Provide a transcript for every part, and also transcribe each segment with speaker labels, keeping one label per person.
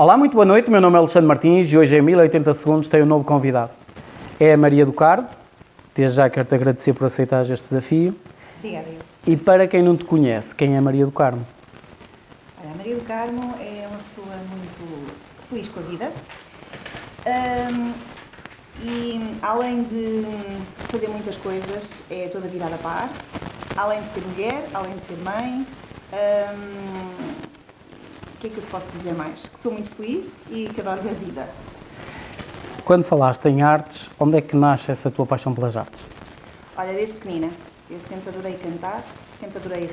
Speaker 1: Olá, muito boa noite. O meu nome é Alexandre Martins e hoje em 1080 segundos tenho um novo convidado. É a Maria do Carmo. Desde já quero-te agradecer por aceitar este desafio.
Speaker 2: Obrigada.
Speaker 1: E para quem não te conhece, quem é a Maria do Carmo?
Speaker 2: Olha, a Maria do Carmo é uma pessoa muito feliz com a vida. E além de fazer muitas coisas, é toda virada para a arte. Além de ser mulher, além de ser mãe. O que é que eu te posso dizer mais? Que sou muito feliz e que adoro a vida.
Speaker 1: Quando falaste em artes, onde é que nasce essa tua paixão pelas artes?
Speaker 2: Olha, desde pequenina, eu sempre adorei cantar, sempre adorei,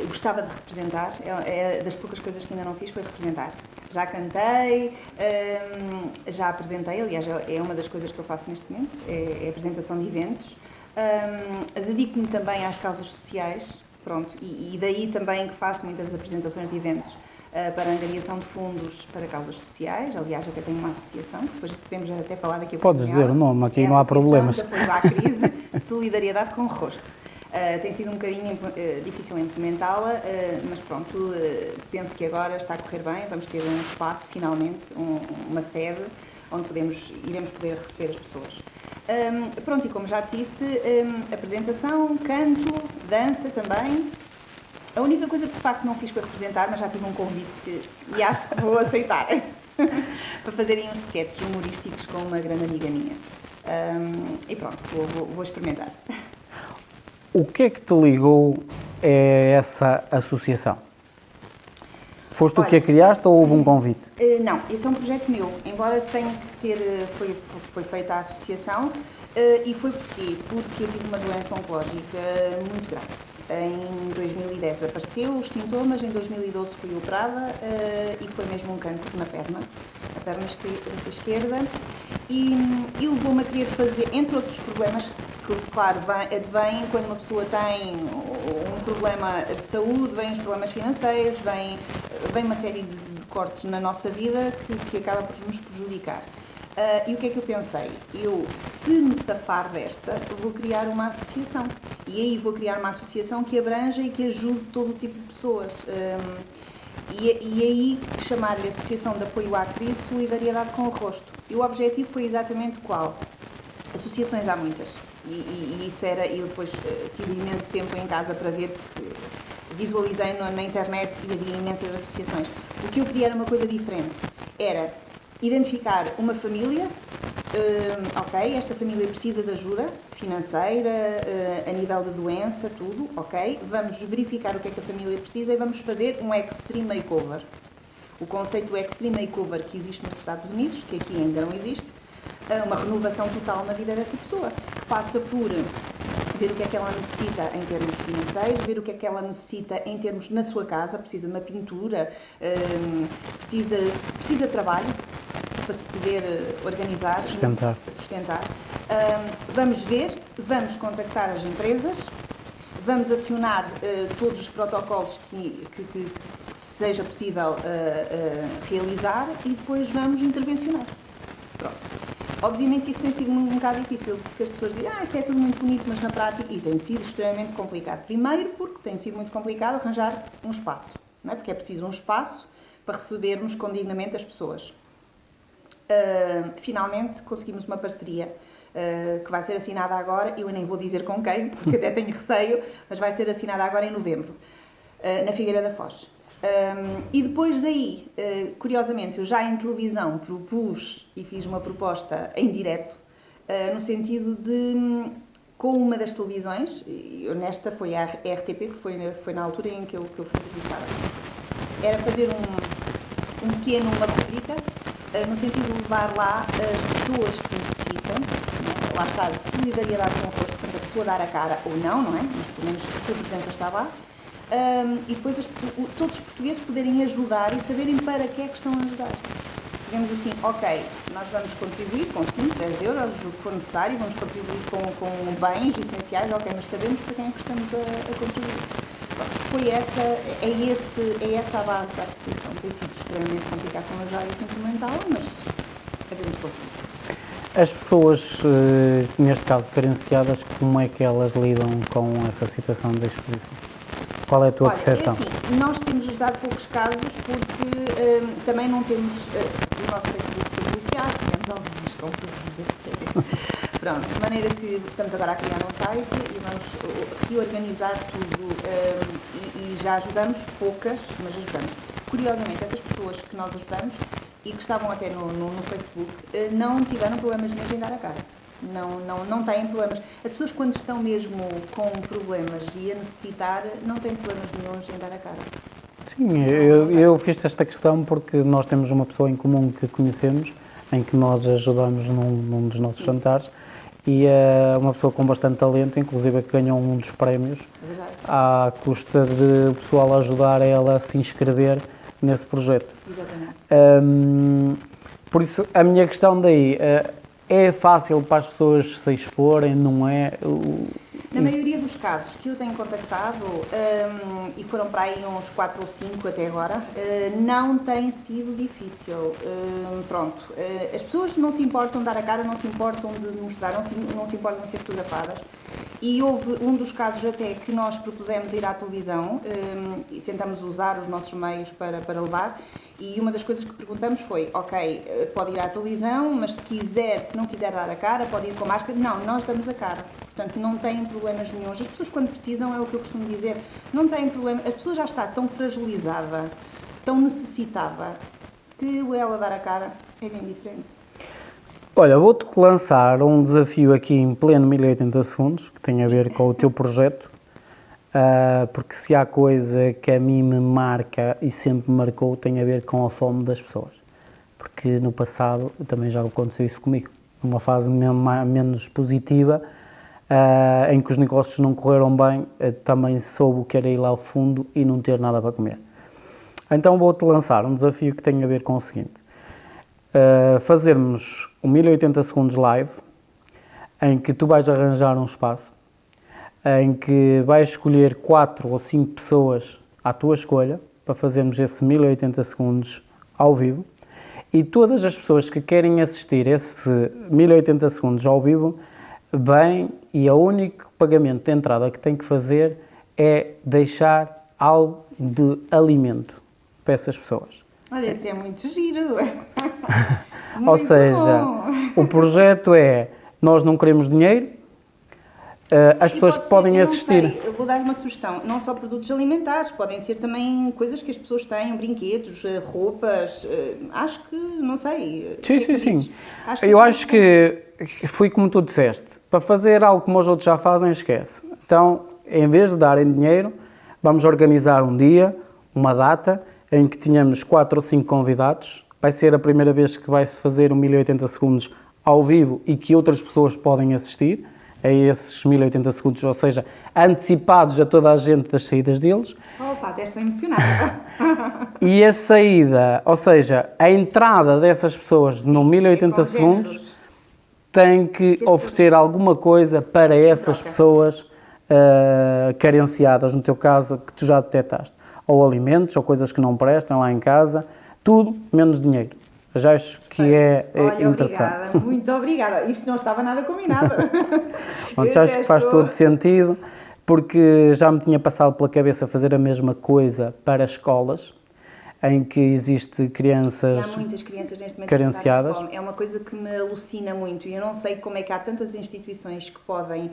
Speaker 2: gostava de representar, é das poucas coisas que ainda não fiz foi representar. Já cantei, já apresentei, aliás é uma das coisas que eu faço neste momento, é a apresentação de eventos. Dedico-me também às causas sociais, pronto, e daí também que faço muitas apresentações de eventos para angariação de fundos para causas sociais. Aliás, até tenho uma associação, que depois podemos até falar daqui a pouco.
Speaker 1: Podes dizer o nome, aqui não há problemas.
Speaker 2: É a Associação de Apoio à Crise, Solidariedade com o Rosto. Tem sido um bocadinho difícil implementá-la, mas pronto, penso que agora está a correr bem. Vamos ter um espaço, finalmente, uma sede, onde iremos poder receber as pessoas. Pronto, e como já te disse, apresentação, canto, dança também. A única coisa que de facto não fiz foi representar, mas já tive um convite e acho que vou aceitar, para fazerem uns sketches humorísticos com uma grande amiga minha. E pronto, vou experimentar.
Speaker 1: O que é que te ligou a essa associação? Foste tu que a criaste ou houve um convite?
Speaker 2: Não, esse é um projeto meu, embora tenha que ter, foi feita a associação, e foi porquê? Porque eu tive uma doença oncológica muito grave. Em 2010 apareceu os sintomas, em 2012 fui operada e foi mesmo um cancro na perna esquerda, e levou-me a querer fazer, entre outros problemas, que claro, advém quando uma pessoa tem um problema de saúde, vêm os problemas financeiros, vem uma série de cortes na nossa vida que acaba por nos prejudicar. E o que é que eu pensei? Se me safar desta, vou criar uma associação. E aí vou criar uma associação que abranja e que ajude todo o tipo de pessoas. E aí chamar-lhe Associação de Apoio à Crise Solidariedade com o Rosto. E o objetivo foi exatamente qual? Associações há muitas. E isso era, eu depois tive imenso tempo em casa para ver, porque visualizei na internet e havia imensas associações. O que eu queria era uma coisa diferente. Era identificar uma família, ok, esta família precisa de ajuda financeira, a nível de doença, tudo, ok, vamos verificar o que é que a família precisa e vamos fazer um Extreme Makeover. O conceito do Extreme Makeover que existe nos Estados Unidos, que aqui ainda não existe, uma renovação total na vida dessa pessoa, que passa por ver o que é que ela necessita em termos financeiros, ver o que é que ela necessita em termos na sua casa, precisa de uma pintura, precisa de trabalho para se poder organizar, sustentar. Vamos ver, vamos contactar as empresas, vamos acionar todos os protocolos que seja possível realizar e depois vamos intervencionar. Pronto. Obviamente que isso tem sido um bocado difícil, porque as pessoas dizem, isso é tudo muito bonito, mas na prática, e tem sido extremamente complicado. Primeiro porque tem sido muito complicado arranjar um espaço, não é? Porque é preciso um espaço para recebermos com dignamente as pessoas. Finalmente conseguimos uma parceria que vai ser assinada agora, eu nem vou dizer com quem, porque até tenho receio, mas vai ser assinada agora em novembro, na Figueira da Foz. E depois daí, curiosamente, eu já em televisão propus e fiz uma proposta em direto, no sentido de, com uma das televisões, e nesta foi a RTP, que foi na altura em que eu fui entrevistada, era fazer uma rubrica, no sentido de levar lá as pessoas que necessitam, né? Lá está a solidariedade com o rosto, portanto a pessoa dar a cara ou não, não é? Mas pelo menos a sua presença está lá. E depois todos os portugueses poderem ajudar e saberem para que é que estão a ajudar. Digamos assim, ok, nós vamos contribuir com 5, 10 euros, o que for necessário, vamos contribuir com bens essenciais, ok, mas sabemos para quem é que estamos a contribuir. É essa a base da associação. Tem sido extremamente complicado como eu já disse implementá-la, mas havemos conseguido.
Speaker 1: As pessoas, neste caso carenciadas, como é que elas lidam com essa situação da exposição? Qual é a tua
Speaker 2: Olha,
Speaker 1: percepção?
Speaker 2: é assim, nós temos ajudado poucos casos porque também não temos o nosso Facebook bloqueado, temos algumas confusões. Pronto, de maneira que estamos agora a criar um site e vamos reorganizar tudo e já ajudamos poucas, mas ajudamos. Curiosamente, essas pessoas que nós ajudamos e que estavam até no Facebook não tiveram problemas mesmo em dar a cara. Não têm problemas. As pessoas quando estão mesmo com problemas e a necessitar, não têm problemas nenhuns em dar a cara.
Speaker 1: Sim, eu fiz esta questão porque nós temos uma pessoa em comum que conhecemos, em que nós ajudamos num dos nossos jantares, e é uma pessoa com bastante talento, inclusive que ganhou um dos prémios, à custa de o pessoal ajudar ela a se inscrever nesse projeto.
Speaker 2: Exatamente.
Speaker 1: Por isso, a minha questão daí, é fácil para as pessoas se exporem, não é?
Speaker 2: Na maioria dos casos que eu tenho contactado, e foram para aí uns 4 ou 5 até agora, não tem sido difícil. Pronto, as pessoas não se importam de dar a cara, não se importam de mostrar, não se importam de ser fotografadas. E houve um dos casos até que nós propusemos ir à televisão e tentamos usar os nossos meios para levar. E uma das coisas que perguntamos foi, ok, pode ir à televisão, mas se não quiser dar a cara, pode ir com máscara. Não, nós damos a cara. Portanto, não têm problemas nenhuns. As pessoas, quando precisam, é o que eu costumo dizer, não têm problema. A pessoa já está tão fragilizada, tão necessitada, que ela dar a cara é bem diferente.
Speaker 1: Olha, vou-te lançar um desafio aqui em pleno 1080 segundos, que tem a ver com o teu projeto, porque se há coisa que a mim me marca e sempre me marcou, tem a ver com a fome das pessoas. Porque no passado também já aconteceu isso comigo, numa fase menos positiva, em que os negócios não correram bem, também soube o que era ir lá ao fundo e não ter nada para comer. Então vou-te lançar um desafio que tem a ver com o seguinte: fazermos um 1080 segundos live, em que tu vais arranjar um espaço, em que vais escolher 4 ou 5 pessoas à tua escolha, para fazermos esse 1080 segundos ao vivo, e todas as pessoas que querem assistir esse 1080 segundos ao vivo, vêm, e o único pagamento de entrada que tem que fazer é deixar algo de alimento para essas pessoas.
Speaker 2: Olha, isso é muito giro.
Speaker 1: Ou seja, o projeto é, nós não queremos dinheiro, as pessoas podem assistir.
Speaker 2: Eu vou dar uma sugestão, não só produtos alimentares, podem ser também coisas que as pessoas têm, brinquedos, roupas, acho que, não sei.
Speaker 1: Sim. Eu acho que foi como tu disseste, para fazer algo como os outros já fazem, esquece. Então, em vez de darem dinheiro, vamos organizar um dia, uma data, em que tenhamos 4 ou 5 convidados. Vai ser a primeira vez que vai-se fazer um 1080 segundos ao vivo e que outras pessoas podem assistir a esses 1080 segundos, ou seja, antecipados a toda a gente das saídas deles.
Speaker 2: Opa, até estou emocionada.
Speaker 1: E a saída, ou seja, a entrada dessas pessoas no 1080 segundos tem que oferecer alguma coisa para essas pessoas carenciadas, no teu caso, que tu já detectaste. Ou alimentos, ou coisas que não prestam lá em casa, tudo menos dinheiro. Já acho que
Speaker 2: Olha,
Speaker 1: interessante.
Speaker 2: Obrigada, muito obrigada. Isto não estava nada combinado.
Speaker 1: Já acho que faz todo sentido, porque já me tinha passado pela cabeça fazer a mesma coisa para escolas, em que existe crianças,
Speaker 2: há muitas crianças neste momento
Speaker 1: carenciadas.
Speaker 2: É uma coisa que me alucina muito e eu não sei como é que há tantas instituições que podem,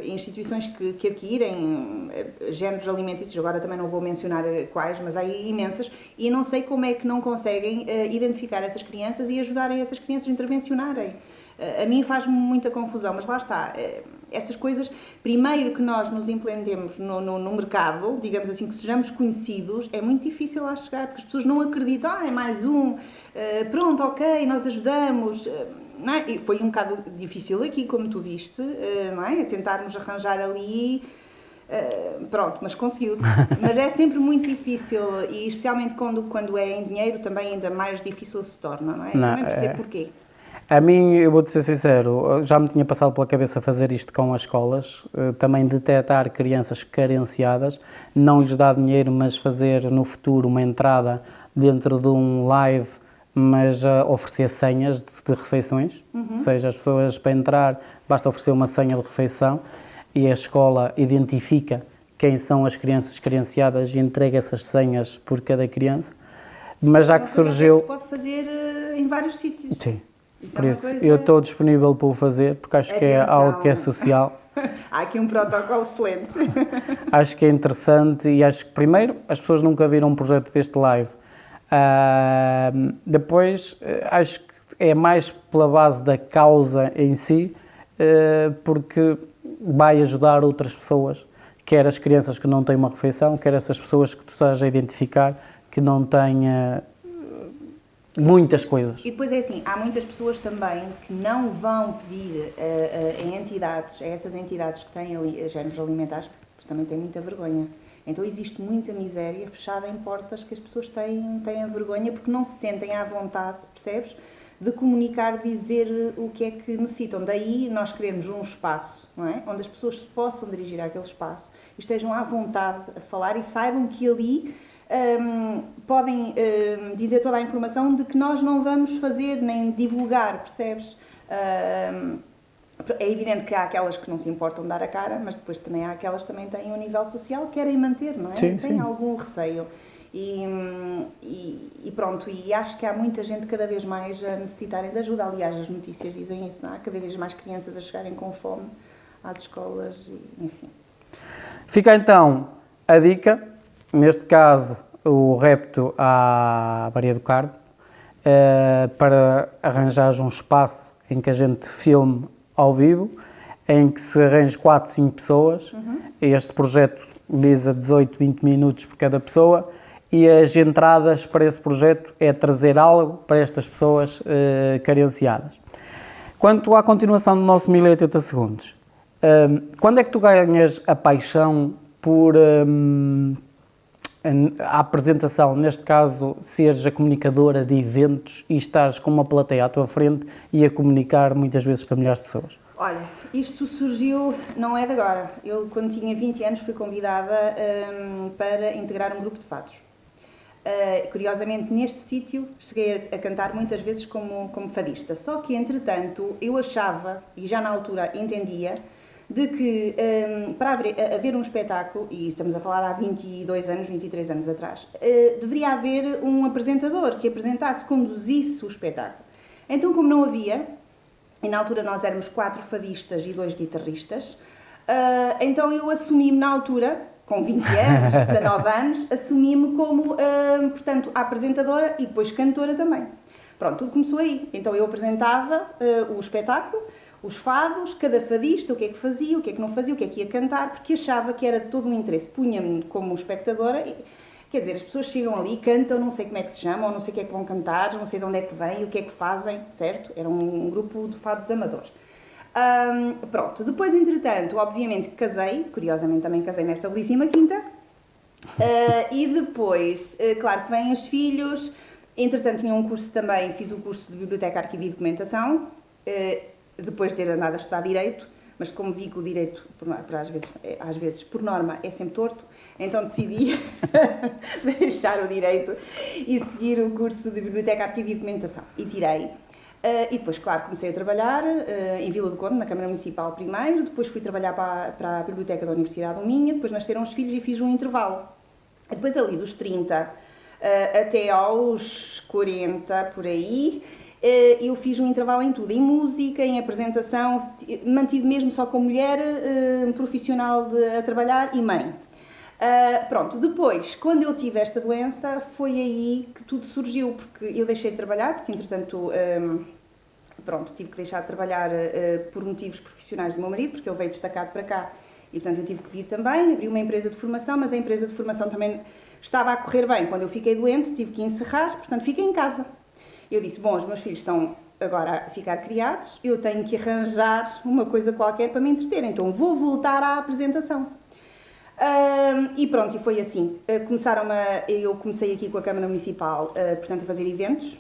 Speaker 2: instituições que adquirem géneros alimentícios, agora também não vou mencionar quais, mas há imensas, e não sei como é que não conseguem identificar essas crianças e ajudarem essas crianças a intervencionarem. A mim faz-me muita confusão, mas lá está. Estas coisas, primeiro que nós nos implementemos no mercado, digamos assim, que sejamos conhecidos, é muito difícil lá chegar, porque as pessoas não acreditam, é mais um, pronto, ok, nós ajudamos. Não é? E foi um bocado difícil aqui, como tu viste, não é? Tentarmos arranjar ali, pronto, mas conseguiu-se. Mas é sempre muito difícil, e especialmente quando é em dinheiro, também ainda mais difícil se torna, não é? Também percebo porquê.
Speaker 1: A mim, eu vou-te ser sincero, já me tinha passado pela cabeça fazer isto com as escolas, também detectar crianças carenciadas, não lhes dar dinheiro, mas fazer no futuro uma entrada dentro de um live, mas oferecer senhas de refeições, ou seja, as pessoas para entrar basta oferecer uma senha de refeição e a escola identifica quem são as crianças carenciadas e entrega essas senhas por cada criança, mas já que surgiu...
Speaker 2: Se pode fazer em vários sítios.
Speaker 1: Sim,
Speaker 2: Isso
Speaker 1: por
Speaker 2: é uma
Speaker 1: isso
Speaker 2: coisa...
Speaker 1: eu estou disponível para o fazer, porque acho que é algo que é social.
Speaker 2: Há aqui um protocolo excelente.
Speaker 1: Acho que é interessante e acho que, primeiro, as pessoas nunca viram um projeto deste live. Depois, acho que é mais pela base da causa em si, porque vai ajudar outras pessoas, quer as crianças que não têm uma refeição, quer essas pessoas que tu estás a identificar que não têm muitas coisas.
Speaker 2: E depois é assim, há muitas pessoas também que não vão pedir a entidades, a essas entidades que têm ali géneros alimentares, porque também têm muita vergonha. Então existe muita miséria fechada em portas que as pessoas têm a vergonha porque não se sentem à vontade, percebes? De comunicar, dizer o que é que necessitam. Daí nós queremos um espaço, não é? Onde as pessoas se possam dirigir àquele espaço e estejam à vontade a falar e saibam que ali podem dizer toda a informação de que nós não vamos fazer nem divulgar, percebes? É evidente que há aquelas que não se importam de dar a cara, mas depois também há aquelas que também têm um nível social que querem manter, não é?
Speaker 1: Sim,
Speaker 2: têm
Speaker 1: sim.
Speaker 2: algum receio. E pronto, e acho que há muita gente cada vez mais a necessitarem de ajuda. Aliás, as notícias dizem isso, não é? Cada vez mais crianças a chegarem com fome às escolas, e, enfim.
Speaker 1: Fica então a dica, neste caso o repto à Maria do Carmo, para arranjar um espaço em que a gente filme ao vivo, em que se arranje 4, 5 pessoas. Este projeto visa 18, 20 minutos por cada pessoa e as entradas para esse projeto é trazer algo para estas pessoas carenciadas. Quanto à continuação do nosso 1080 segundos, quando é que tu ganhas a paixão por a apresentação, neste caso, seres a comunicadora de eventos e estares com uma plateia à tua frente e a comunicar muitas vezes para milhares de pessoas?
Speaker 2: Olha, isto surgiu, não é de agora. Eu, quando tinha 20 anos, fui convidada para integrar um grupo de fados. Curiosamente, neste sítio, cheguei a cantar muitas vezes como fadista. Só que, entretanto, eu achava, e já na altura entendia, de que para haver um espetáculo, e estamos a falar há 22 anos, 23 anos atrás, deveria haver um apresentador que apresentasse, conduzisse o espetáculo. Então, como não havia, e na altura nós éramos 4 fadistas e 2 guitarristas, então eu assumi-me na altura, com 20 anos, 19 anos, assumi-me como, portanto, a apresentadora e depois cantora também. Pronto, tudo começou aí. Então eu apresentava o espetáculo, os fados, cada fadista, o que é que fazia, o que é que não fazia, o que é que ia cantar, porque achava que era de todo um interesse. Punha-me como espectadora e, quer dizer, as pessoas chegam ali, cantam, não sei como é que se chamam, não sei o que é que vão cantar, não sei de onde é que vêm, o que é que fazem, certo? Era um grupo de fados amadores. Pronto, depois, entretanto, obviamente casei, curiosamente também casei nesta belíssima quinta, e depois, claro que vêm os filhos, entretanto tinha um curso também, fiz o curso de Biblioteca, Arquivo e Documentação, depois de ter andado a estudar Direito, mas como vi que o Direito, às vezes, por norma, é sempre torto, então decidi deixar o Direito e seguir o curso de Biblioteca, Arquivo e Documentação. E tirei. E depois, claro, comecei a trabalhar em Vila do Conde, na Câmara Municipal primeiro, depois fui trabalhar para a Biblioteca da Universidade do Minho, depois nasceram os filhos e fiz um intervalo. Depois ali dos 30 até aos 40, por aí, eu fiz um intervalo em tudo, em música, em apresentação, mantive mesmo só com mulher profissional a trabalhar e mãe. Pronto, depois, quando eu tive esta doença, foi aí que tudo surgiu, porque eu deixei de trabalhar, porque entretanto, pronto, tive que deixar de trabalhar por motivos profissionais do meu marido, porque ele veio destacado para cá, e portanto eu tive que vir também, abri uma empresa de formação, mas a empresa de formação também estava a correr bem. Quando eu fiquei doente, tive que encerrar, portanto fiquei em casa. Eu disse, bom, os meus filhos estão agora a ficar criados, eu tenho que arranjar uma coisa qualquer para me entreter, então vou voltar à apresentação. E pronto, e foi assim. Eu comecei aqui com a Câmara Municipal, portanto, a fazer eventos,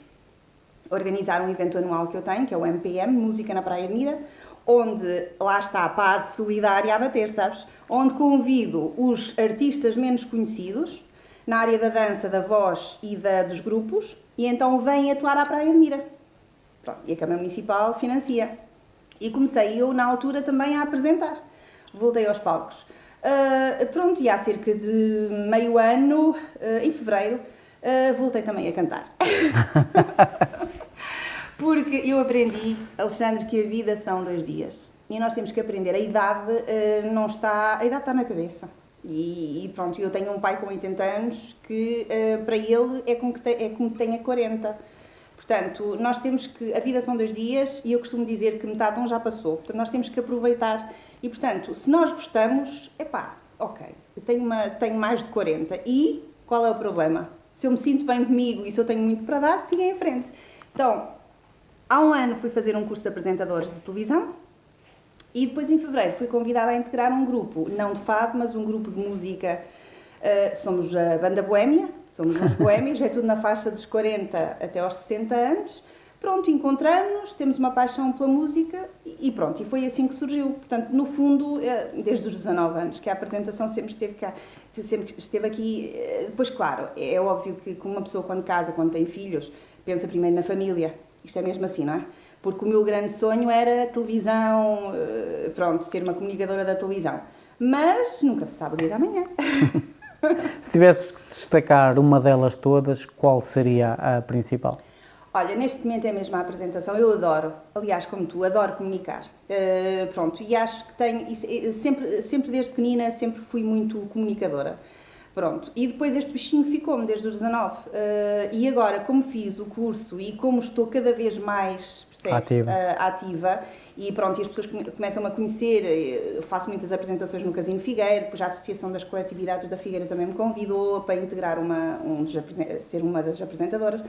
Speaker 2: organizar um evento anual que eu tenho, que é o MPM, Música na Praia de Mira, onde lá está a parte solidária a bater, sabes? Onde convido os artistas menos conhecidos, na área da dança, da voz e dos grupos, e então vêm atuar à Praia de Mira. Pronto, e a Câmara Municipal financia. E comecei eu, na altura, também a apresentar. Voltei aos palcos. Pronto, e há cerca de meio ano, em fevereiro, voltei também a cantar. Porque eu aprendi, Alexandre, que a vida são 2 dias. E nós temos que aprender. A idade não está... A idade está na cabeça. E pronto, eu tenho um pai com 80 anos que para ele é como que tenha 40. Portanto, nós temos que... A vida são 2 dias e eu costumo dizer que metade de um já passou. Portanto, nós temos que aproveitar. E, portanto, se nós gostamos, ok, eu tenho mais de 40 e qual é o problema? Se eu me sinto bem comigo e se eu tenho muito para dar, siga em frente. Então, há um ano fui fazer um curso de apresentadores de televisão e depois em fevereiro fui convidada a integrar um grupo, não de fado, mas um grupo de música. Somos a Banda Boémia, somos uns boémios, é tudo na faixa dos 40 até aos 60 anos. Pronto, encontramos-nos, temos uma paixão pela música e pronto, e foi assim que surgiu. Portanto, no fundo, desde os 19 anos, que a apresentação sempre esteve cá, sempre esteve aqui. Depois, claro, é óbvio que uma pessoa quando casa, quando tem filhos, pensa primeiro na família. Isto é mesmo assim, não é? Porque o meu grande sonho era televisão, pronto, ser uma comunicadora da televisão. Mas nunca se sabe o dia da manhã.
Speaker 1: Se tivesses que destacar uma delas todas, qual seria a principal?
Speaker 2: Olha, neste momento é mesmo a apresentação, eu adoro, aliás, como tu, adoro comunicar. Pronto, e acho que tenho, sempre desde pequenina, sempre fui muito comunicadora. Pronto, e depois este bichinho ficou-me desde os 19. E agora, como fiz o curso e como estou cada vez mais, percebes, ativa, e pronto, e as pessoas começam-me a conhecer, eu faço muitas apresentações no Casino Figueiro, depois a Associação das Coletividades da Figueira também me convidou para integrar ser uma das apresentadoras.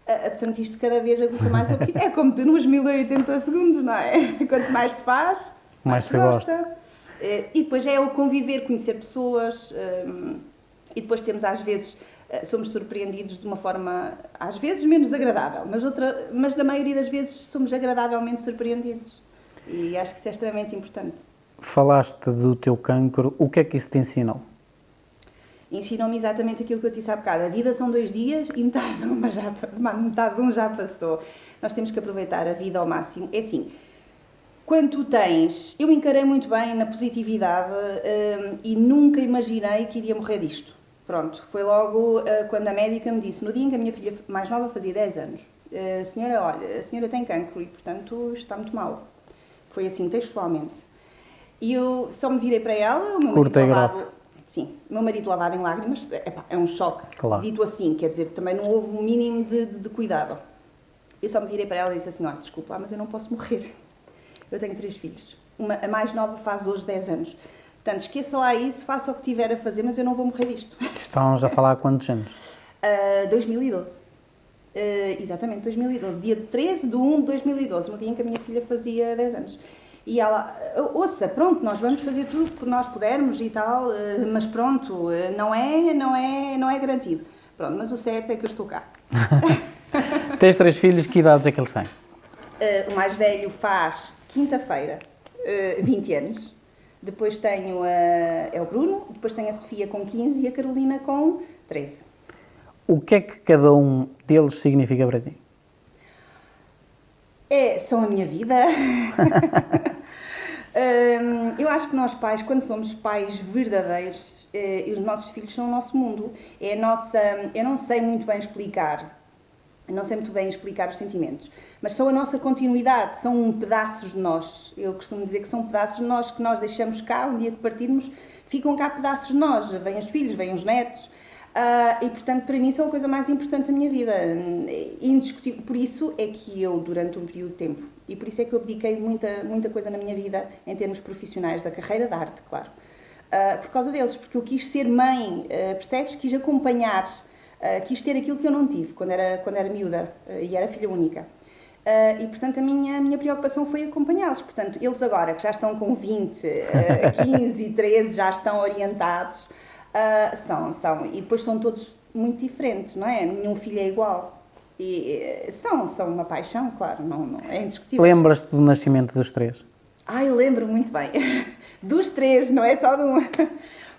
Speaker 2: Portanto, isto cada vez aguça mais o apetite. É como tu nos 1080 segundos, não é? Quanto mais se faz, mais se gosta. E depois é o conviver, conhecer pessoas, e depois temos às vezes, somos surpreendidos de uma forma, às vezes menos agradável, mas na maioria das vezes somos agradavelmente surpreendidos. E acho que isso é extremamente importante.
Speaker 1: Falaste do teu cancro, o que é que isso te ensinou?
Speaker 2: Ensinou-me exatamente aquilo que eu te disse há bocado. A vida são 2 dias e metade de um já passou. Nós temos que aproveitar a vida ao máximo. É assim, quando tu tens... Eu encarei muito bem na positividade e nunca imaginei que iria morrer disto. Pronto, foi logo quando a médica me disse, no dia em que a minha filha mais nova fazia 10 anos, senhora, olha, a senhora tem cancro e, portanto, está muito mal. Foi assim, textualmente. E eu só me virei para ela, o meu
Speaker 1: Curta e grossa.
Speaker 2: Sim, o meu marido lavado em lágrimas, é um choque,
Speaker 1: claro.
Speaker 2: Dito assim, quer dizer, também não houve um mínimo de cuidado. Eu só me virei para ela e disse assim, olha, desculpa lá, mas eu não posso morrer. Eu tenho 3 filhos. A mais nova faz hoje 10 anos. Portanto, esqueça lá isso, faça o que tiver a fazer, mas eu não vou morrer disto.
Speaker 1: Estávamos a falar há quantos anos?
Speaker 2: 2012. Exatamente, 2012. Dia 13 de 1 de 2012, no dia em que a minha filha fazia 10 anos. E ela, ouça, pronto, nós vamos fazer tudo que nós pudermos e tal, mas pronto, não é garantido. Pronto, mas o certo é que eu estou cá.
Speaker 1: Tens 3 filhos, que idades é que eles têm?
Speaker 2: O mais velho faz, quinta-feira, 20 anos. Depois tenho é o Bruno, depois tenho a Sofia com 15 e a Carolina com 13.
Speaker 1: O que é que cada um deles significa para ti?
Speaker 2: São a minha vida. Eu acho que nós pais, quando somos pais verdadeiros, os nossos filhos são o nosso mundo. Eu não sei muito bem explicar os sentimentos, mas são a nossa continuidade, são pedaços de nós. Eu costumo dizer que são pedaços de nós que nós deixamos cá, um dia que partirmos, ficam cá pedaços de nós. Vêm os filhos, vêm os netos. E, portanto, para mim são a coisa mais importante da minha vida, indiscutível. Por isso é que eu, durante um período de tempo, e por isso é que eu abdiquei muita coisa na minha vida, em termos profissionais, da carreira da arte, claro, por causa deles, porque eu quis ser mãe, percebes? Quis acompanhar, quis ter aquilo que eu não tive quando era miúda e era filha única. E, portanto, a minha preocupação foi acompanhá-los. Portanto, eles agora, que já estão com 20, 15 e 13, já estão orientados. E depois são todos muito diferentes, não é? Nenhum filho é igual. E são uma paixão, claro, não é indiscutível.
Speaker 1: Lembras-te do nascimento dos 3?
Speaker 2: Lembro muito bem. Dos 3, não é só de um.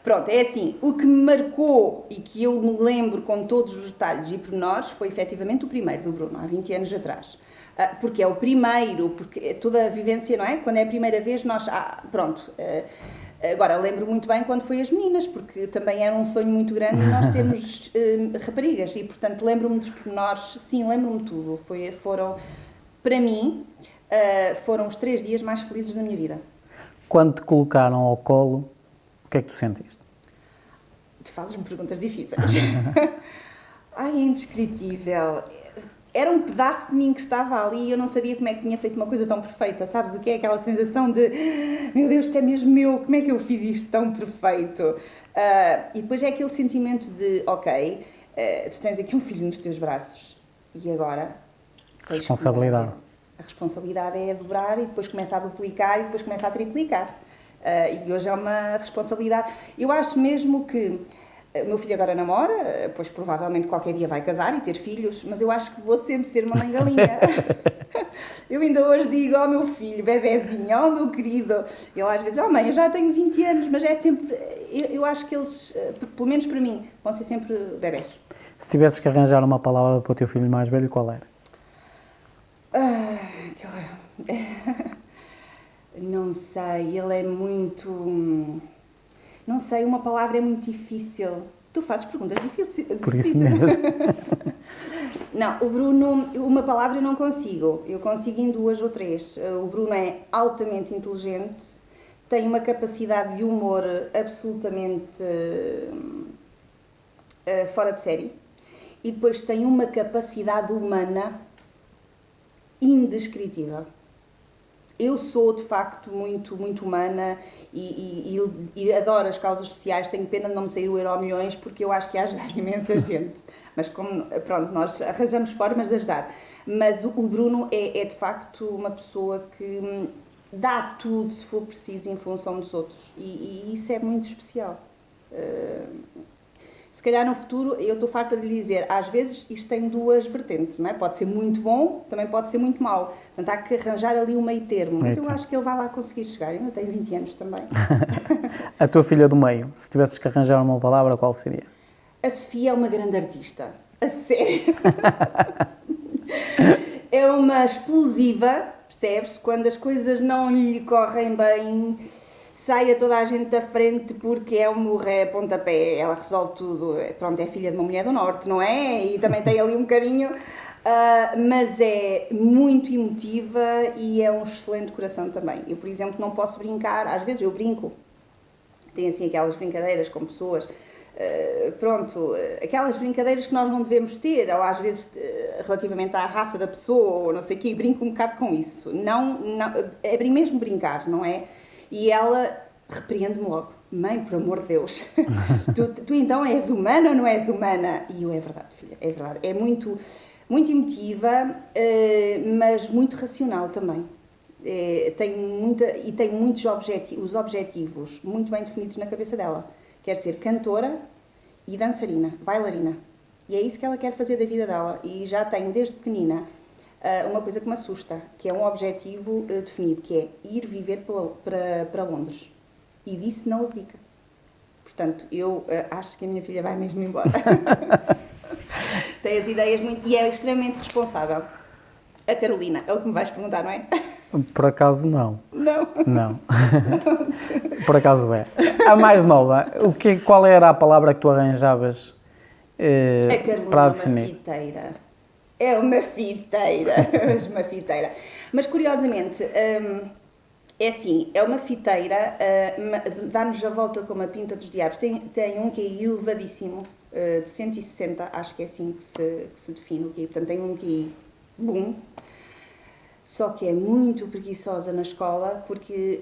Speaker 2: Pronto, é assim, o que me marcou e que eu me lembro com todos os detalhes e pormenores foi efetivamente o primeiro do Bruno, há 20 anos atrás. Porque é o primeiro, porque toda a vivência, não é? Quando é a primeira vez, nós... Agora, lembro muito bem quando foi as meninas, porque também era um sonho muito grande e nós temos raparigas, e portanto lembro-me dos pormenores, sim, lembro-me de tudo. Foram, para mim, foram os 3 dias mais felizes da minha vida.
Speaker 1: Quando te colocaram ao colo, o que é que tu sentiste?
Speaker 2: Tu fazes-me perguntas difíceis. Ai, é indescritível. Era um pedaço de mim que estava ali e eu não sabia como é que tinha feito uma coisa tão perfeita. Sabes o que é? Aquela sensação de, meu Deus, isto é mesmo meu, como é que eu fiz isto tão perfeito? E depois é aquele sentimento de, ok, tu tens aqui um filho nos teus braços e agora...
Speaker 1: Responsabilidade.
Speaker 2: A responsabilidade é dobrar e depois começa a duplicar e depois começa a triplicar. E hoje é uma responsabilidade. Eu acho mesmo que o meu filho agora namora, pois provavelmente qualquer dia vai casar e ter filhos, mas eu acho que vou sempre ser uma mãe galinha. Eu ainda hoje digo ao meu filho, bebezinho, oh meu querido, ele às vezes, oh mãe, eu já tenho 20 anos, mas é sempre, eu acho que eles, pelo menos para mim, vão ser sempre bebés.
Speaker 1: Se tivesses que arranjar uma palavra para o teu filho mais velho, qual era?
Speaker 2: Não sei, ele é muito... Não sei, uma palavra é muito difícil. Tu fazes perguntas difíceis.
Speaker 1: Por isso mesmo.
Speaker 2: Não, o Bruno, uma palavra eu não consigo. Eu consigo em 2 ou 3. O Bruno é altamente inteligente, tem uma capacidade de humor absolutamente fora de série e depois tem uma capacidade humana indescritível. Eu sou, de facto, muito humana e adoro as causas sociais. Tenho pena de não me sair o Euromilhões porque eu acho que ia ajudar imensa gente. Mas como, pronto, nós arranjamos formas de ajudar. Mas o Bruno é de facto uma pessoa que dá tudo, se for preciso, em função dos outros. E isso é muito especial. Se calhar no futuro, eu estou farta de lhe dizer, às vezes isto tem 2 vertentes, não é? Pode ser muito bom, também pode ser muito mau. Portanto, há que arranjar ali um meio termo. Mas eu acho que ele vai lá conseguir chegar. Eu ainda tenho 20 anos também.
Speaker 1: A tua filha do meio, se tivesses que arranjar uma palavra, qual seria?
Speaker 2: A Sofia é uma grande artista. A sério. É uma explosiva, percebes? Quando as coisas não lhe correm bem... sai a toda a gente da frente porque é um murré a pontapé, ela resolve tudo. Pronto, é filha de uma mulher do Norte, não é? E também tem ali um bocadinho, mas é muito emotiva e é um excelente coração também. Eu, por exemplo, não posso brincar, às vezes eu brinco, tenho assim aquelas brincadeiras com pessoas, aquelas brincadeiras que nós não devemos ter, ou às vezes relativamente à raça da pessoa, ou não sei o quê, brinco um bocado com isso. Não, é mesmo brincar, não é? E ela repreende-me logo. Mãe, por amor de Deus, tu então és humana ou não és humana? E eu, é verdade, filha, é verdade. É muito emotiva, mas muito racional também. Tem muitos objetivos muito bem definidos na cabeça dela. Quer ser cantora e dançarina, bailarina. E é isso que ela quer fazer da vida dela. E já tem, desde pequenina, uma coisa que me assusta, que é um objetivo definido, que é ir viver para Londres. E disso não abdica. Portanto, eu acho que a minha filha vai mesmo embora. Tem as ideias muito... E é extremamente responsável. A Carolina, é o que me vais perguntar, não é?
Speaker 1: Por acaso não.
Speaker 2: Não?
Speaker 1: Não. Por acaso é. A mais nova, qual era a palavra que tu arranjavas
Speaker 2: a Carolina
Speaker 1: para
Speaker 2: é
Speaker 1: definir?
Speaker 2: uma fiteira. É uma fiteira. Uma fiteira. Mas, curiosamente, é assim, é uma fiteira, dá-nos a volta como a pinta dos diabos. Tem um QI elevadíssimo, de 160, acho que é assim que se define o QI. Portanto, tem um QI bom, só que é muito preguiçosa na escola, porque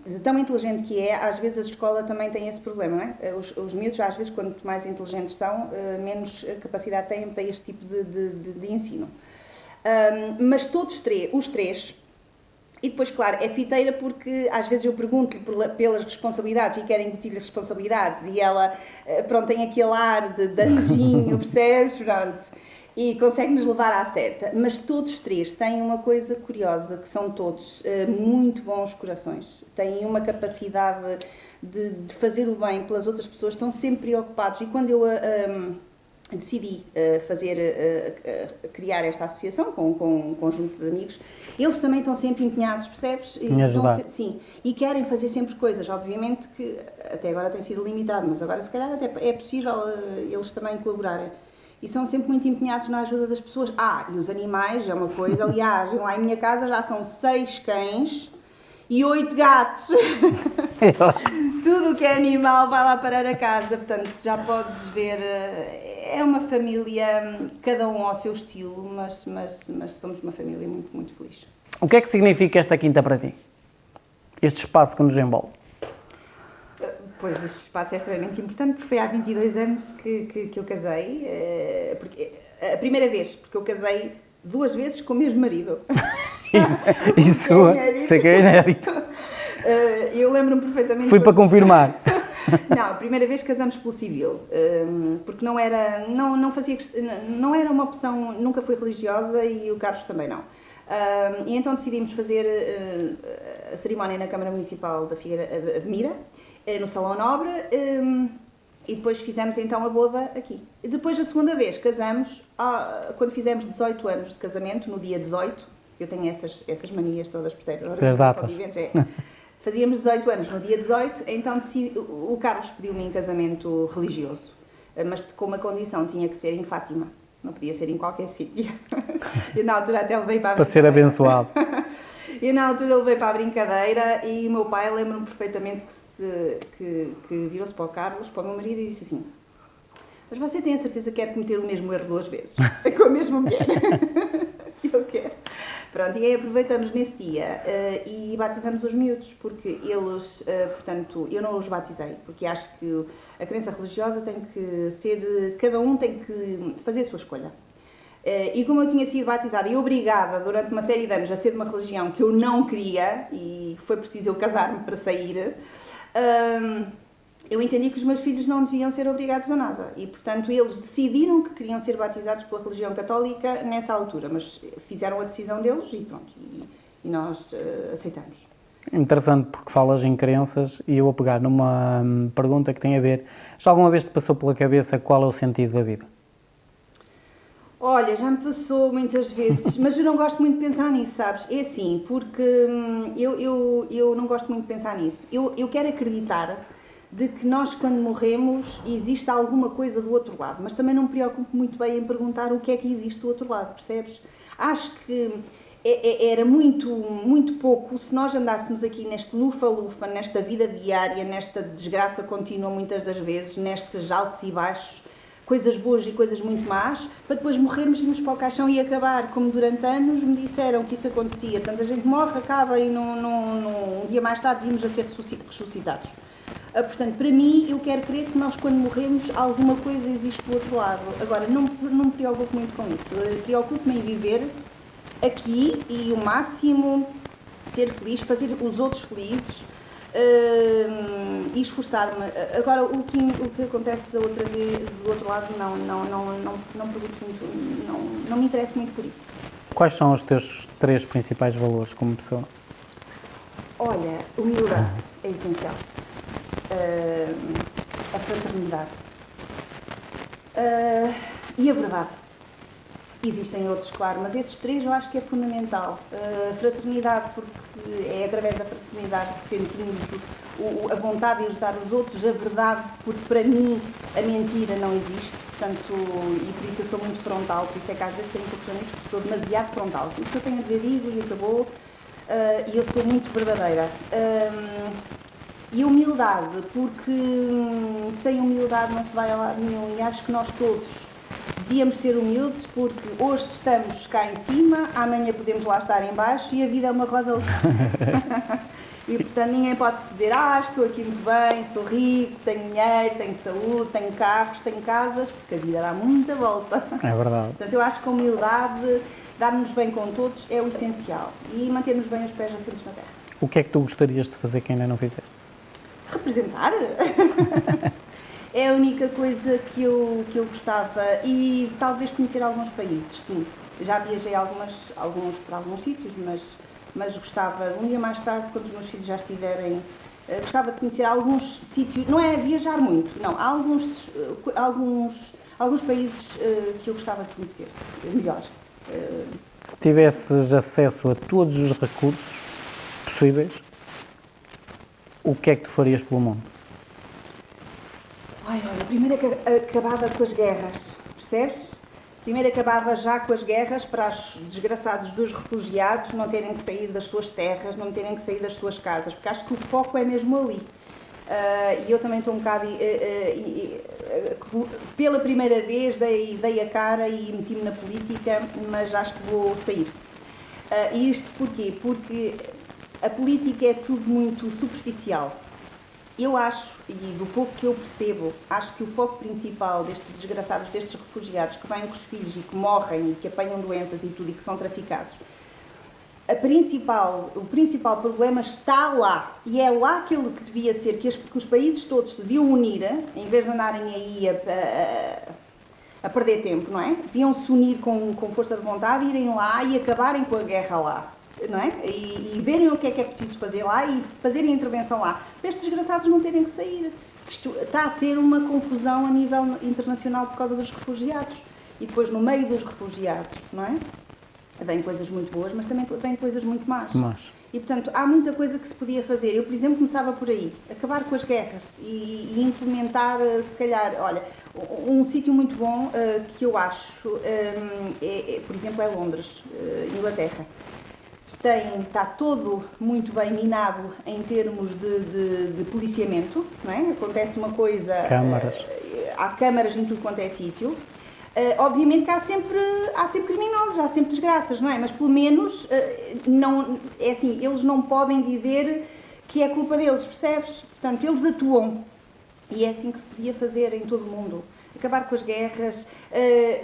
Speaker 2: de tão inteligente que é, às vezes a escola também tem esse problema, não é? Os miúdos, às vezes, quanto mais inteligentes são, menos capacidade têm para este tipo de ensino. Mas os três... E depois, claro, é fiteira porque às vezes eu pergunto-lhe pelas responsabilidades e quero incutir-lhe responsabilidades e ela, pronto, tem aquele ar de anjinho, percebes? Pronto. E consegue-nos levar à certa. Mas todos três têm uma coisa curiosa, que são todos muito bons corações. Têm uma capacidade de fazer o bem pelas outras pessoas, estão sempre preocupados. E quando eu decidi criar esta associação com um conjunto de amigos. Eles também estão sempre empenhados, percebes?
Speaker 1: Em ajudar.
Speaker 2: Sim, e querem fazer sempre coisas. Obviamente que até agora tem sido limitado, mas agora se calhar até é possível eles também colaborarem. E são sempre muito empenhados na ajuda das pessoas. E os animais é uma coisa. Aliás, lá em minha casa já são 6 cães e 8 gatos. Tudo o que é animal vai lá parar a casa. Portanto, já podes ver, é uma família, cada um ao seu estilo, mas somos uma família muito, muito feliz.
Speaker 1: O que é que significa esta quinta para ti? Este espaço que nos envolve?
Speaker 2: Pois, este espaço é extremamente importante, porque foi há 22 anos que eu casei. Porque, a primeira vez, porque eu casei 2 vezes com o mesmo marido.
Speaker 1: Isso é que é inédito.
Speaker 2: Eu lembro-me perfeitamente...
Speaker 1: Fui para confirmar.
Speaker 2: Não, a primeira vez casamos pelo civil, porque não era uma opção, nunca fui religiosa e o Carlos também não. E então decidimos fazer a cerimónia na Câmara Municipal da Figueira de Mira, no Salão Nobre, e depois fizemos então a boda aqui. E depois, a segunda vez, casamos, quando fizemos 18 anos de casamento, no dia 18, eu tenho essas manias todas, percebes?
Speaker 1: Das datas.
Speaker 2: Fazíamos 18 anos no dia 18, então o Carlos pediu-me em casamento religioso, mas com uma condição, tinha que ser em Fátima, não podia ser em qualquer sítio. Eu na altura até levei para
Speaker 1: ser abençoado.
Speaker 2: Eu na altura levei para a brincadeira e o meu pai, lembro-me perfeitamente que virou-se para o Carlos, para o meu marido e disse assim: mas você tem a certeza que quer cometer o mesmo erro 2 vezes? Com a mesma mulher? Eu quero. Pronto, e aí aproveitamos nesse dia e batizamos os miúdos, porque eles, portanto, eu não os batizei, porque acho que a crença religiosa tem que ser, cada um tem que fazer a sua escolha. E como eu tinha sido batizada e obrigada durante uma série de anos a ser de uma religião que eu não queria, e foi preciso eu casar-me para sair, eu entendi que os meus filhos não deviam ser obrigados a nada. E, portanto, eles decidiram que queriam ser batizados pela religião católica nessa altura, mas fizeram a decisão deles e pronto, e nós aceitamos.
Speaker 1: Interessante, porque falas em crenças e eu vou pegar numa pergunta que tem a ver, já alguma vez te passou pela cabeça qual é o sentido da vida?
Speaker 2: Olha, já me passou muitas vezes, mas eu não gosto muito de pensar nisso, sabes? É assim, porque eu não gosto muito de pensar nisso. Eu quero acreditar de que nós, quando morremos, existe alguma coisa do outro lado, mas também não me preocupo muito bem em perguntar o que é que existe do outro lado, percebes? Acho que era muito, muito pouco se nós andássemos aqui neste lufa-lufa, nesta vida diária, nesta desgraça contínua muitas das vezes, nestes altos e baixos, coisas boas e coisas muito más, para depois morrermos, irmos para o caixão e acabar, como durante anos me disseram que isso acontecia. Tanta gente morre, acaba e um dia mais tarde vimos a ser ressuscitados. Portanto, para mim, eu quero crer que nós, quando morremos, alguma coisa existe do outro lado. Agora, não me preocupo muito com isso. Preocupo-me em viver aqui e o máximo ser feliz, fazer os outros felizes e esforçar-me. Agora, o que acontece do outro lado, não pergunto muito, não me interessa muito por isso.
Speaker 1: Quais são os teus 3 principais valores como pessoa?
Speaker 2: Olha, humildade é essencial. A fraternidade e a verdade. Existem outros, claro, mas esses 3 eu acho que é fundamental. A fraternidade, porque é através da fraternidade que sentimos a vontade de ajudar os outros, a verdade, porque para mim a mentira não existe, portanto, e por isso eu sou muito frontal, por isso é que às vezes tenho poucos amigos, porque sou demasiado frontal. O que eu tenho a dizer digo e acabou, e eu sou muito verdadeira. E humildade, porque sem humildade não se vai a lado nenhum, e acho que nós todos devíamos ser humildes, porque hoje estamos cá em cima, amanhã podemos lá estar em baixo e a vida é uma roda e portanto ninguém pode se dizer, estou aqui muito bem, sou rico, tenho dinheiro, tenho saúde, tenho carros, tenho casas, porque a vida dá muita volta.
Speaker 1: É verdade.
Speaker 2: Portanto, eu acho que a humildade, dar-nos bem com todos é o essencial e mantermos bem os pés assentos na terra.
Speaker 1: O que é que tu gostarias de fazer que ainda não fizeste?
Speaker 2: Representar? É a única coisa que eu gostava, e talvez conhecer alguns países, sim. Já viajei para alguns sítios, mas gostava, um dia mais tarde, quando os meus filhos já estiverem, gostava de conhecer alguns sítios, não é viajar muito, não, há alguns países que eu gostava de conhecer melhor.
Speaker 1: Se tivesses acesso a todos os recursos possíveis, o que é que tu farias pelo mundo?
Speaker 2: Olha, primeiro acabava com as guerras, percebes? Primeiro acabava já com as guerras para os desgraçados dos refugiados não terem que sair das suas terras, não terem que sair das suas casas, porque acho que o foco é mesmo ali. E eu também estou um bocado... pela primeira vez dei a cara e meti-me na política, mas acho que vou sair. E isto porquê? Porque a política é tudo muito superficial. Eu acho, e do pouco que eu percebo, acho que o foco principal destes desgraçados, destes refugiados que vêm com os filhos e que morrem e que apanham doenças e tudo e que são traficados, o principal problema está lá. E é lá aquilo que devia ser, que os países todos se deviam unir, em vez de andarem aí a perder tempo, não é? Deviam se unir com força de vontade, irem lá e acabarem com a guerra lá. Não é? E verem o que é preciso fazer lá e fazerem a intervenção lá, para estes desgraçados não terem que sair. Isto está a ser uma confusão a nível internacional por causa dos refugiados. E depois, no meio dos refugiados, não é? Vêm coisas muito boas, mas também vêm coisas muito más. E, portanto, há muita coisa que se podia fazer. Eu, por exemplo, começava por aí, acabar com as guerras e implementar, se calhar, olha, um sítio muito bom que eu acho, por exemplo, é Londres, Inglaterra. Está todo muito bem minado em termos de policiamento, não é? Acontece uma coisa...
Speaker 1: Câmaras.
Speaker 2: Há câmaras em tudo quanto é sítio. Obviamente que há sempre criminosos, há sempre desgraças, não é? Mas pelo menos, não, é assim, eles não podem dizer que é culpa deles, percebes? Portanto, eles atuam. E é assim que se devia fazer em todo o mundo. Acabar com as guerras,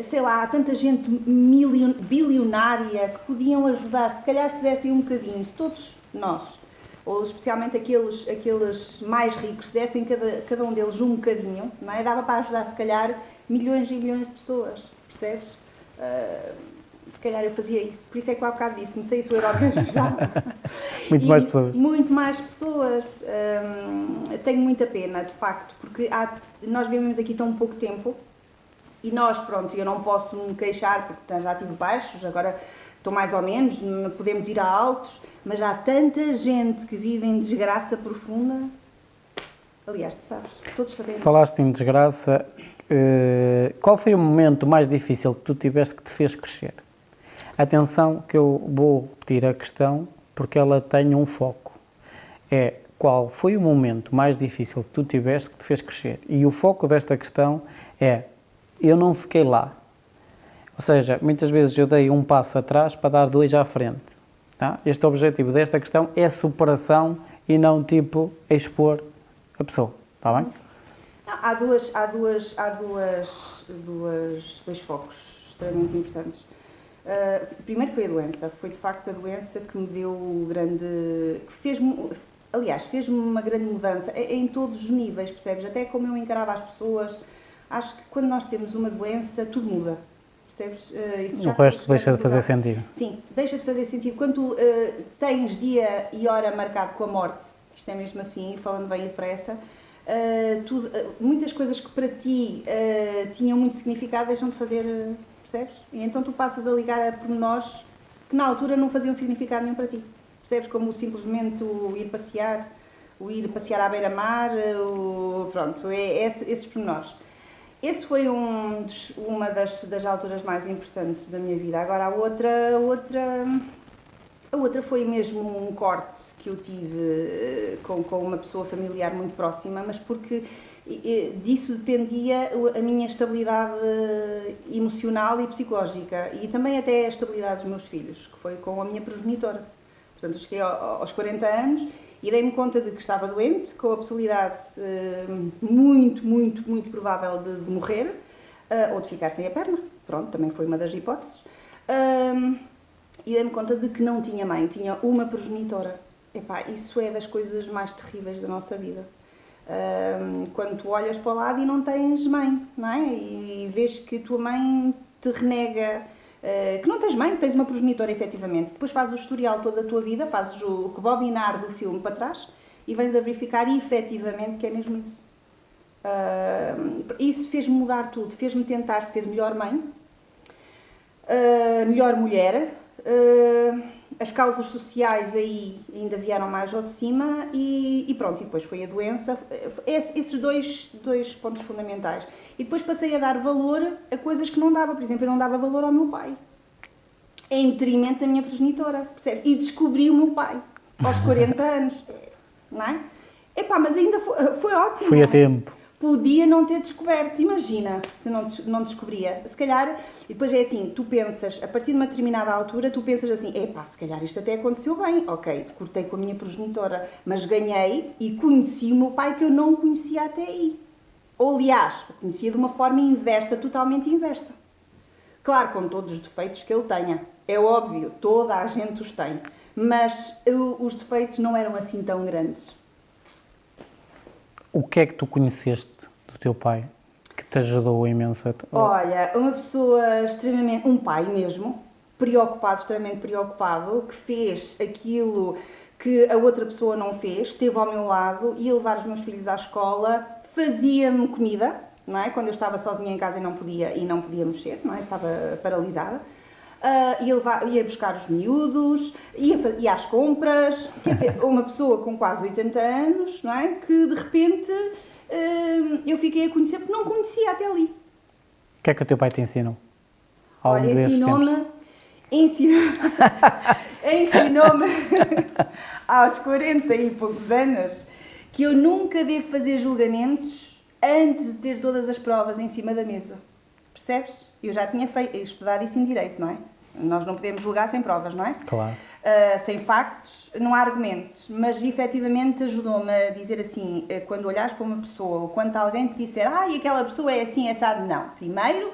Speaker 2: sei lá, há tanta gente bilionária que podiam ajudar, se calhar se dessem um bocadinho, se todos nós, ou especialmente aqueles mais ricos, se dessem cada um deles um bocadinho, não é? Dava para ajudar se calhar milhões e milhões de pessoas, percebes? Se calhar eu fazia isso, por isso é que eu há bocado disse, me saísse o Eurovision já.
Speaker 1: Muito mais pessoas.
Speaker 2: Muito mais pessoas. Tenho muita pena, de facto, porque nós vivemos aqui tão pouco tempo e nós, pronto, eu não posso me queixar porque já tive baixos, agora estou mais ou menos, não podemos ir a altos, mas há tanta gente que vive em desgraça profunda. Aliás, tu sabes, todos sabemos.
Speaker 1: Falaste em desgraça. Qual foi o momento mais difícil que tu tiveste que te fez crescer? Atenção que eu vou repetir a questão porque ela tem um foco. Qual foi o momento mais difícil que tu tiveste que te fez crescer? E o foco desta questão eu não fiquei lá. Ou seja, muitas vezes eu dei um passo atrás para dar dois à frente. Tá? Este objetivo desta questão é superação e não tipo expor a pessoa. Está bem?
Speaker 2: Há dois focos extremamente importantes. Primeiro foi a doença. Foi de facto a doença que me deu fez-me uma grande mudança em todos os níveis, percebes? Até como eu encarava as pessoas. Acho que quando nós temos uma doença, tudo muda. Percebes?
Speaker 1: O resto deixa de fazer sentido.
Speaker 2: Sim, deixa de fazer sentido. Quando tu tens dia e hora marcado com a morte, isto é mesmo assim, falando bem depressa, muitas coisas que para ti tinham muito significado deixam de fazer, percebes? E então tu passas a ligar a pormenores que na altura não faziam significado nenhum para ti. Percebes? Como simplesmente o ir passear à beira-mar, pronto, esses pormenores. Esse foi uma das alturas mais importantes da minha vida. Agora a outra foi mesmo um corte que eu tive com uma pessoa familiar muito próxima, mas porque disso dependia a minha estabilidade emocional e psicológica e também até a estabilidade dos meus filhos, que foi com a minha progenitora. Portanto, eu cheguei aos 40 anos e dei-me conta de que estava doente, com a possibilidade muito, muito, muito provável de morrer ou de ficar sem a perna. Pronto, também foi uma das hipóteses. E dei-me conta de que não tinha mãe, tinha uma progenitora. Epá, isso é das coisas mais terríveis da nossa vida. Quando tu olhas para o lado e não tens mãe, não é? E vês que a tua mãe te renega, que não tens mãe, que tens uma progenitora efetivamente. Depois fazes o historial toda a tua vida, fazes o rebobinar do filme para trás e vens a verificar efetivamente que é mesmo isso. Isso fez-me mudar tudo, fez-me tentar ser melhor mãe, melhor mulher. As causas sociais aí ainda vieram mais ao de cima e pronto, e depois foi a doença, esses dois pontos fundamentais. E depois passei a dar valor a coisas que não dava, por exemplo, eu não dava valor ao meu pai, em detrimento da minha progenitora, percebe? E descobri o meu pai, aos 40 anos, não é? Epá, mas ainda foi ótimo.
Speaker 1: Foi a tempo.
Speaker 2: Podia não ter descoberto, imagina se não descobria. Se calhar, e depois é assim, tu pensas, a partir de uma determinada altura, tu pensas assim, epá, se calhar isto até aconteceu bem, ok, cortei com a minha progenitora, mas ganhei e conheci o meu pai que eu não conhecia até aí. Ou, aliás, o conhecia de uma forma inversa, totalmente inversa. Claro, com todos os defeitos que ele tenha, é óbvio, toda a gente os tem, mas os defeitos não eram assim tão grandes.
Speaker 1: O que é que tu conheceste do teu pai que te ajudou imenso?
Speaker 2: Olha, uma pessoa extremamente, um pai mesmo, preocupado, extremamente preocupado, que fez aquilo que a outra pessoa não fez, esteve ao meu lado, ia levar os meus filhos à escola, fazia-me comida, não é? Quando eu estava sozinha em casa e não podia mexer, não é? Estava paralisada. Ia buscar os miúdos, ia às compras, quer dizer, uma pessoa com quase 80 anos, não é? Que de repente eu fiquei a conhecer porque não conhecia até ali.
Speaker 1: O que é que o teu pai te ensinou?
Speaker 2: Olha, ensinou-me aos 40 e poucos anos que eu nunca devo fazer julgamentos antes de ter todas as provas em cima da mesa. Percebes? Eu já tinha estudado isso em Direito, não é? Nós não podemos julgar sem provas, não é?
Speaker 1: Claro.
Speaker 2: Sem factos, não há argumentos. Mas, efetivamente, ajudou-me a dizer assim, quando olhares para uma pessoa ou quando alguém te disser aquela pessoa é assim, é assado, não. Primeiro,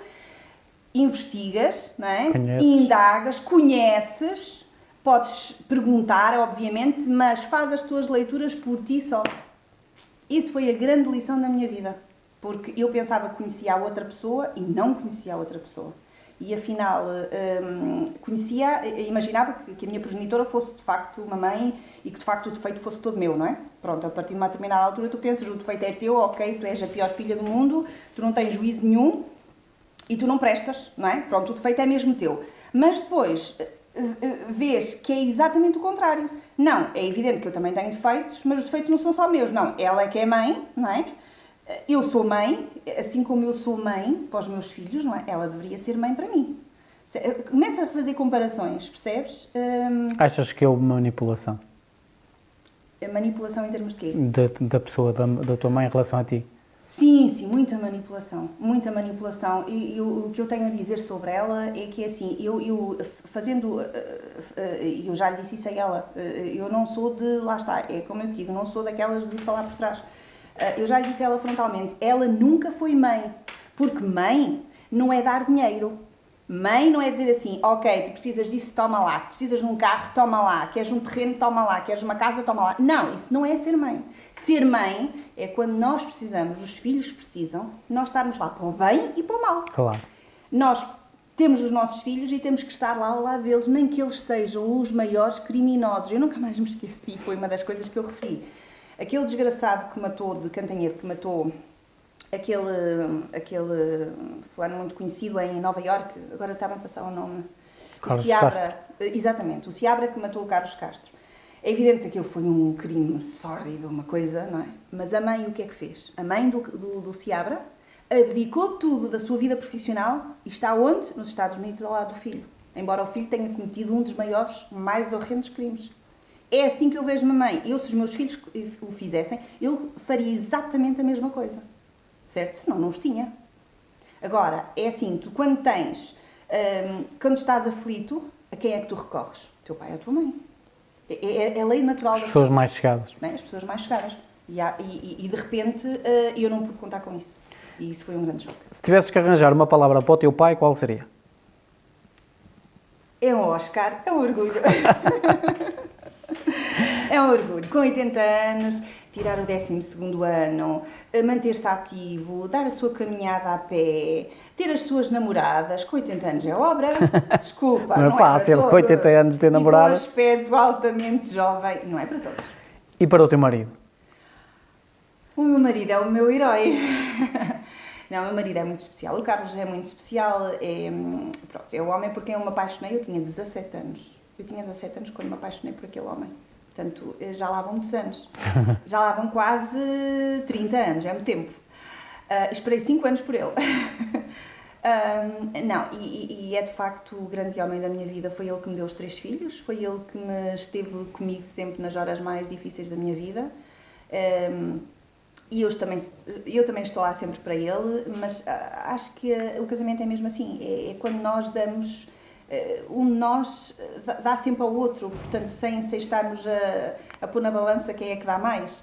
Speaker 2: investigas, não é? Indagas, conheces, podes perguntar, obviamente, mas faz as tuas leituras por ti só. Isso foi a grande lição da minha vida. Porque eu pensava que conhecia a outra pessoa e não conhecia a outra pessoa. E afinal, imaginava que a minha progenitora fosse de facto uma mãe e que de facto o defeito fosse todo meu, não é? Pronto, a partir de uma determinada altura tu pensas, o defeito é teu, ok, tu és a pior filha do mundo, tu não tens juízo nenhum e tu não prestas, não é? Pronto, o defeito é mesmo teu. Mas depois vês que é exatamente o contrário. Não, é evidente que eu também tenho defeitos, mas os defeitos não são só meus, não. Ela é que é mãe, não é? Eu sou mãe, assim como eu sou mãe para os meus filhos, não é? Ela deveria ser mãe para mim. Começa a fazer comparações, percebes?
Speaker 1: Achas que houve manipulação?
Speaker 2: Manipulação em termos de quê?
Speaker 1: Da pessoa, da tua mãe em relação a ti?
Speaker 2: Sim, muita manipulação, muita manipulação. E o que eu tenho a dizer sobre ela é que, assim, eu já lhe disse isso a ela, eu não sou lá está, é como eu te digo, não sou daquelas de falar por trás. Eu já lhe disse a ela frontalmente, ela nunca foi mãe, porque mãe não é dar dinheiro. Mãe não é dizer assim, ok, tu precisas disso, toma lá, precisas de um carro, toma lá, queres um terreno, toma lá, queres uma casa, toma lá. Não, isso não é ser mãe. Ser mãe é quando nós precisamos, os filhos precisam, nós estarmos lá para o bem e para o mal.
Speaker 1: Claro.
Speaker 2: Nós temos os nossos filhos e temos que estar lá ao lado deles, nem que eles sejam os maiores criminosos. Eu nunca mais me esqueci, foi uma das coisas que eu referi. Aquele desgraçado que matou, de Cantanhede, que matou aquele fulano muito conhecido em Nova Iorque, agora estava a passar o nome.
Speaker 1: Carlos
Speaker 2: o Seabra,
Speaker 1: Castro.
Speaker 2: Exatamente, o Seabra que matou o Carlos Castro. É evidente que aquilo foi um crime sórdido, uma coisa, não é? Mas a mãe o que é que fez? A mãe do Seabra abdicou tudo da sua vida profissional e está onde? Nos Estados Unidos, ao lado do filho. Embora o filho tenha cometido um dos maiores, mais horrendos crimes. É assim que eu vejo uma mãe. Eu, se os meus filhos o fizessem, eu faria exatamente a mesma coisa. Certo? Senão não os tinha. Agora, é assim, tu quando quando estás aflito, a quem é que tu recorres? O teu pai ou a tua mãe. É lei natural.
Speaker 1: As pessoas mais chegadas.
Speaker 2: As pessoas mais chegadas. E de repente eu não pude contar com isso. E isso foi um grande choque.
Speaker 1: Se tivesses que arranjar uma palavra para o teu pai, qual seria?
Speaker 2: É um Oscar, é um orgulho. É um orgulho. Com 80 anos, tirar o 12º ano, manter-se ativo, dar a sua caminhada a pé, ter as suas namoradas. Com 80 anos é obra. Desculpa,
Speaker 1: não é fácil, com 80 anos ter namoradas.
Speaker 2: E com um aspecto altamente jovem, não é para todos.
Speaker 1: E para o teu marido?
Speaker 2: O meu marido é o meu herói. Não, o meu marido é muito especial. O Carlos é muito especial. Pronto, é o homem por quem eu me apaixonei. Eu tinha 17 anos. Eu tinha 17 anos quando me apaixonei por aquele homem. Portanto, já lá vão muitos anos. Já lá vão quase 30 anos, é muito tempo. Esperei 5 anos por ele. Não, e é de facto o grande homem da minha vida. Foi ele que me deu os 3 filhos, foi ele que me esteve comigo sempre nas horas mais difíceis da minha vida. E eu também estou lá sempre para ele, mas acho que o casamento é mesmo assim, é quando nós damos, um de nós dá sempre ao outro, portanto sem estarmos a pôr na balança quem é que dá mais.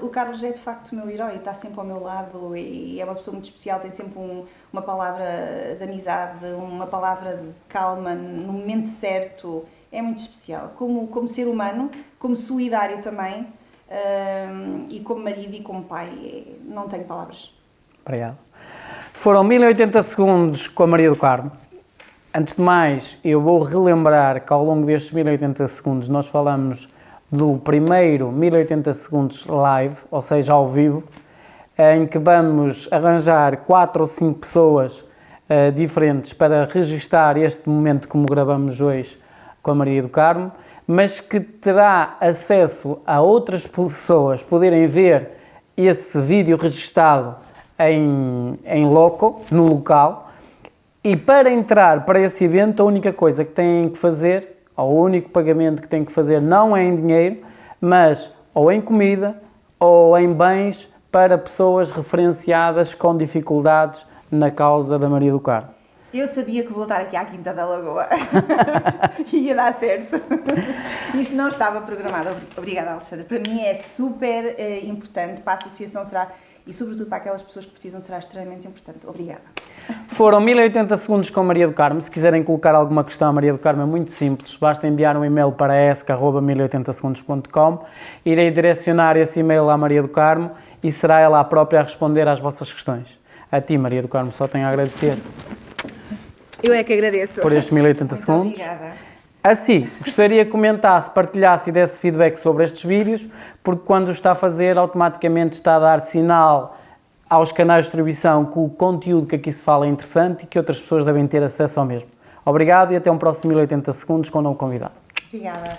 Speaker 2: O Carlos é de facto o meu herói, está sempre ao meu lado e é uma pessoa muito especial, tem sempre uma palavra de amizade, uma palavra de calma no momento certo, é muito especial. Como ser humano, como solidário também, e como marido e como pai, não tenho palavras.
Speaker 1: Obrigado. Foram 1080 segundos com a Maria do Carmo. Antes de mais, eu vou relembrar que ao longo destes 1080 segundos nós falamos do primeiro 1080 segundos live, ou seja, ao vivo, em que vamos arranjar 4 ou 5 pessoas diferentes para registar este momento como gravamos hoje com a Maria do Carmo, mas que terá acesso a outras pessoas poderem ver esse vídeo registado em loco, no local, e para entrar para esse evento a única coisa que têm que fazer, ou o único pagamento que têm que fazer não é em dinheiro, mas ou em comida ou em bens para pessoas referenciadas com dificuldades na causa da Maria do Carmo.
Speaker 2: Eu sabia que voltar aqui à Quinta da Lagoa ia dar certo. Isto não estava programado. Obrigada, Alexandra. Para mim é super importante, para a associação será, e sobretudo para aquelas pessoas que precisam, será extremamente importante. Obrigada.
Speaker 1: Foram 1080 segundos com a Maria do Carmo. Se quiserem colocar alguma questão à Maria do Carmo é muito simples. Basta enviar um e-mail para esc@1080segundos.com. Irei direcionar esse e-mail à Maria do Carmo e será ela a própria a responder às vossas questões. A ti, Maria do Carmo, só tenho a agradecer.
Speaker 2: Eu é que agradeço.
Speaker 1: Por estes 1080 segundos.
Speaker 2: Obrigada.
Speaker 1: Assim, gostaria que comentasse, partilhasse e desse feedback sobre estes vídeos, porque quando o está a fazer, automaticamente está a dar sinal aos canais de distribuição que o conteúdo que aqui se fala é interessante e que outras pessoas devem ter acesso ao mesmo. Obrigado e até um próximo 1080 segundos com um novo convidado.
Speaker 2: Obrigada.